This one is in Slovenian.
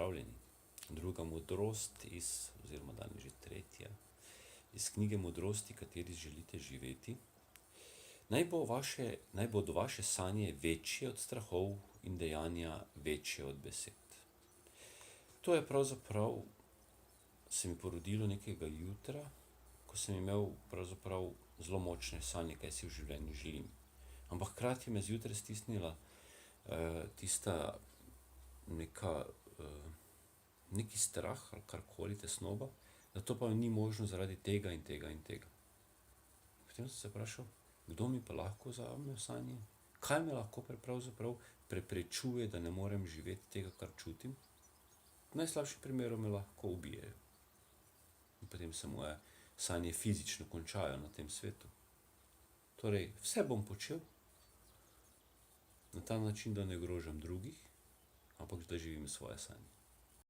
Pozdravljeni. Druga modrost oziroma danes že tretja, iz knjige Modrosti, kateri želite živeti. Naj bodo vaše sanje večje od strahov in dejanja večje od besed. To je pravzaprav se mi porodilo nekega jutra, ko sem imel pravzaprav zelo močne sanje, kaj si v življenju želim. Ampak hkrati me zjutraj stisnila tista neki strah ali karkoli, tesnoba, da to pa ni možno zaradi tega in tega in tega. Potem sem se vprašal, kdo mi pa lahko vzame sanje? Kaj me lahko pravzaprav preprečuje, da ne morem živeti tega, kar čutim? V najslabšem primeru me lahko ubijejo. In potem se moje sanje fizično končajo na tem svetu. Torej, vse bom počel na ta način, da ne ogrožam drugih, ampak da živim svoje sanje.